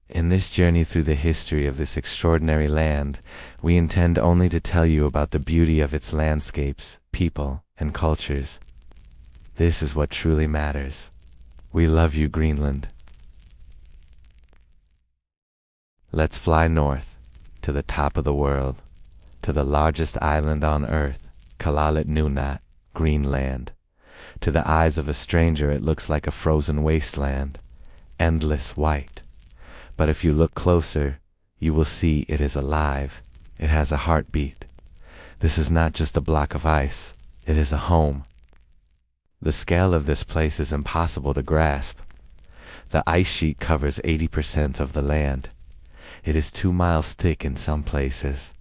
In this journey through the history of this extraordinary land, we intend only to tell you about the beauty of its landscapes, people, and cultures. This is what truly matters. We love you, Greenland. Let's fly north, to the top of the world, to the largest island on Earth, Kalaallit Nunaat, Greenland. To the eyes of a stranger it looks like a frozen wasteland, endless white. But if you look closer, you will see it is alive. It has a heartbeat. This is not just a block of ice. It is a home. The scale of this place is impossible to grasp. The ice sheet covers 80% of the land. It is 2 miles thick in some places.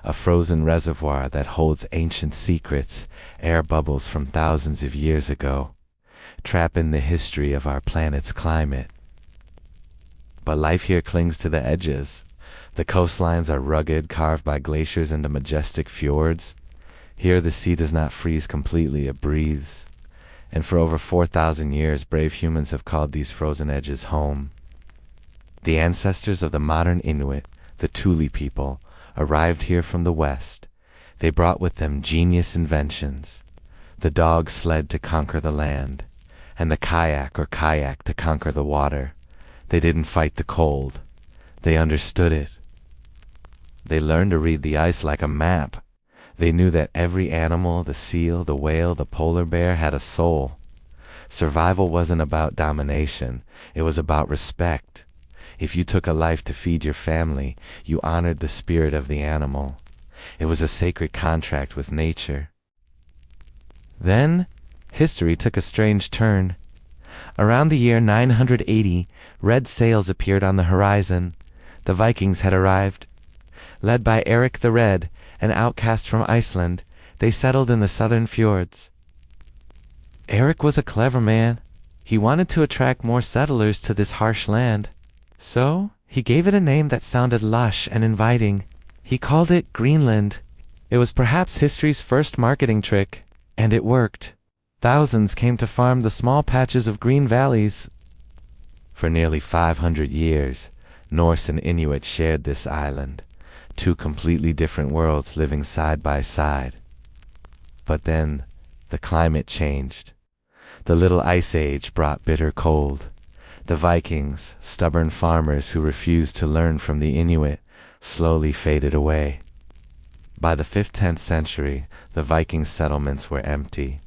A frozen reservoir that holds ancient secrets, air bubbles from thousands of years ago, trap in the history of our planet's climate. But life here clings to the edges. The coastlines are rugged, carved by glaciers into majestic fjords. Here the sea does not freeze completely, it breathes. And for over 4,000 years, brave humans have called these frozen edges home. The ancestors of the modern Inuit, the Thule people, arrived here from the west. They brought with them genius inventions. The dog sled to conquer the land, and the kayak or kayak to conquer the water. They didn't fight the cold. They understood it. They learned to read the ice like a map. They knew that every animal, the seal, the whale, the polar bear, had a soul. Survival wasn't about domination. It was about respect. If you took a life to feed your family, you honored the spirit of the animal. It was a sacred contract with nature. Then, history took a strange turn. Around the year 980, red sails appeared on the horizon. The Vikings had arrived. Led by Eric the Red, an outcast from Iceland, they settled in the southern fjords. Eric was a clever man. He wanted to attract more settlers to this harsh land. So, he gave it a name that sounded lush and inviting. He called it Greenland. It was perhaps history's first marketing trick, and it worked. Thousands came to farm the small patches of green valleys. For nearly 500 years, Norse and Inuit shared this island, 2 completely different worlds living side by side. But then, the climate changed. The Little Ice Age brought bitter cold. The Vikings, stubborn farmers who refused to learn from the Inuit, slowly faded away. By the 5th-10th century, the Viking settlements were empty.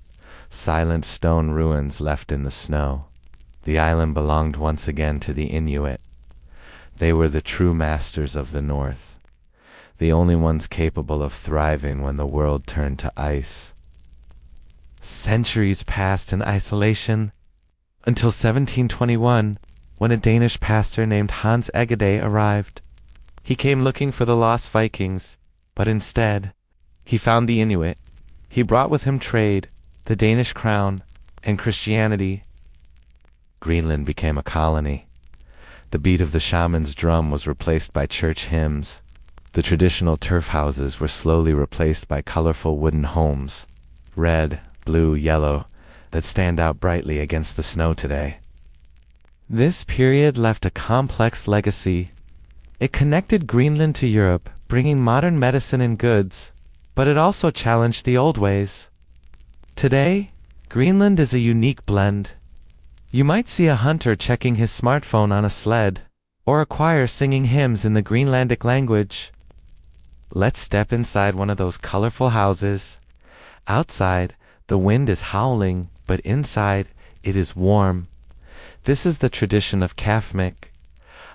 Silent stone ruins left in the snow. The island belonged once again to the Inuit. They were the true masters of the North, the only ones capable of thriving when the world turned to ice. Centuries passed in isolation, until 1721, when a Danish pastor named Hans Egede arrived. He came looking for the lost Vikings, but instead, he found the Inuit. He brought with him trade, the Danish crown, and Christianity. Greenland became a colony. The beat of the shaman's drum was replaced by church hymns. The traditional turf houses were slowly replaced by colorful wooden homes, red, blue, yellow, that stand out brightly against the snow today. This period left a complex legacy. It connected Greenland to Europe, bringing modern medicine and goods, but it also challenged the old ways. Today, Greenland is a unique blend. You might see a hunter checking his smartphone on a sled, or a choir singing hymns in the Greenlandic language. Let's step inside one of those colorful houses. Outside, the wind is howling, but inside, it is warm. This is the tradition of Kafmik,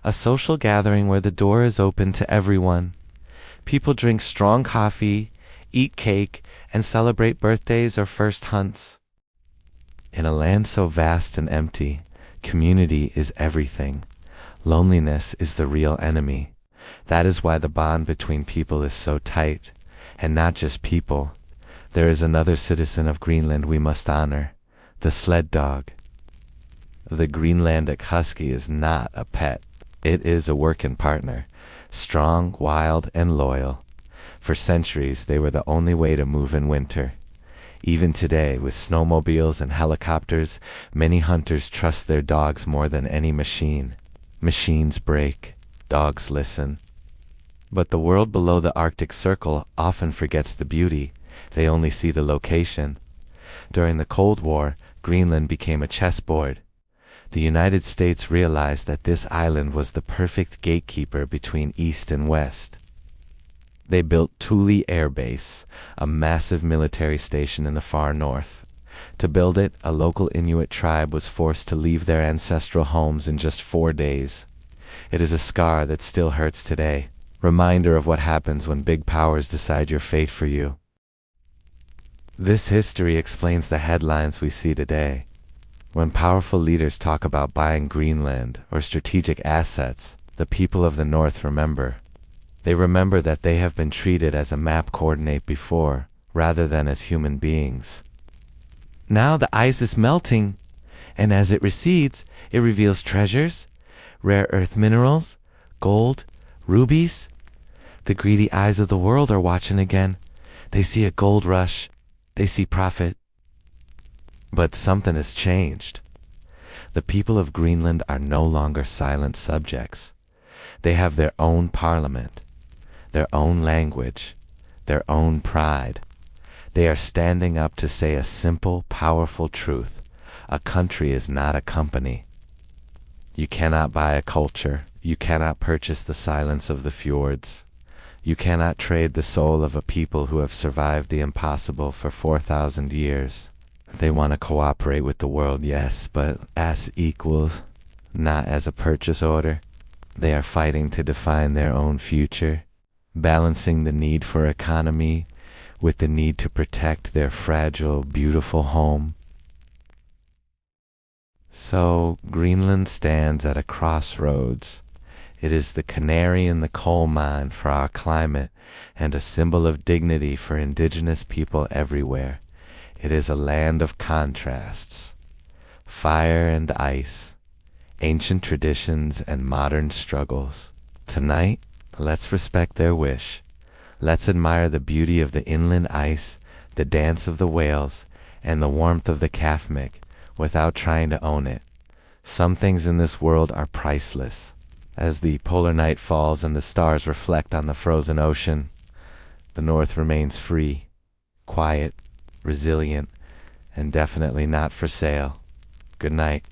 a social gathering where the door is open to everyone. People drink strong coffee, eat cake, and celebrate birthdays or first hunts. In a land so vast and empty, community is everything. Loneliness is the real enemy. That is why the bond between people is so tight, and not just people. There is another citizen of Greenland we must honor, the sled dog. The Greenlandic husky is not a pet. It is a working partner, strong, wild, and loyal. For centuries, they were the only way to move in winter. Even today, with snowmobiles and helicopters, many hunters trust their dogs more than any machine. Machines break, dogs listen. But the world below the Arctic Circle often forgets the beauty. They only see the location. During the Cold War, Greenland became a chessboard. The United States realized that this island was the perfect gatekeeper between East and West. They built Thule Air Base, a massive military station in the far north. To build it, a local Inuit tribe was forced to leave their ancestral homes in just 4 days. It is a scar that still hurts today, reminder of what happens when big powers decide your fate for you. This history explains the headlines we see today. When powerful leaders talk about buying Greenland or strategic assets, the people of the North remember. They remember that they have been treated as a map coordinate before, rather than as human beings. Now the ice is melting, and as it recedes, it reveals treasures, rare earth minerals, gold, rubies. The greedy eyes of the world are watching again. They see a gold rush. They see profit. But something has changed. The people of Greenland are no longer silent subjects. They have their own parliament, their own language, their own pride. They are standing up to say a simple, powerful truth. A country is not a company. You cannot buy a culture. You cannot purchase the silence of the fjords. You cannot trade the soul of a people who have survived the impossible for 4,000 years. They want to cooperate with the world, yes, but as equals, not as a purchase order. They are fighting to define their own future, balancing the need for economy with the need to protect their fragile, beautiful home. So, Greenland stands at a crossroads. It is the canary in the coal mine for our climate and a symbol of dignity for indigenous people everywhere. It is a land of contrasts, fire and ice, ancient traditions and modern struggles. Tonight, let's respect their wish. Let's admire the beauty of the inland ice, the dance of the whales, and the warmth of the Kafmik without trying to own it. Some things in this world are priceless. As the polar night falls and the stars reflect on the frozen ocean, the North remains free, quiet, resilient, and definitely not for sale. Good night.